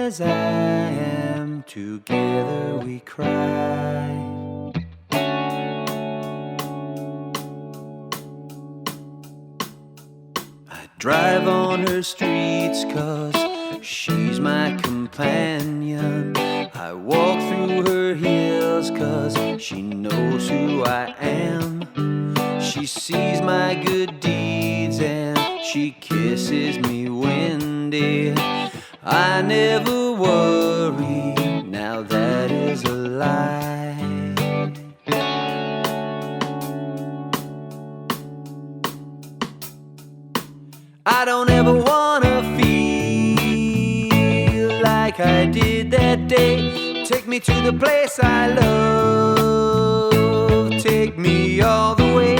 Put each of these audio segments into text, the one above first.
as I am, together we cry. I drive on her streets 'cause she's my companion. I walk through her hills 'cause she knows who I am. She sees my good deeds and she kisses me windy. I never worry, now that is a lie. I don't ever wanna feel like I did that day. Take me to the place I love, take me all the way.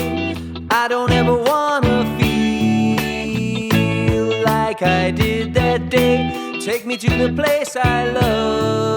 I don't ever wanna feel like I did that day. Take me to the place I love.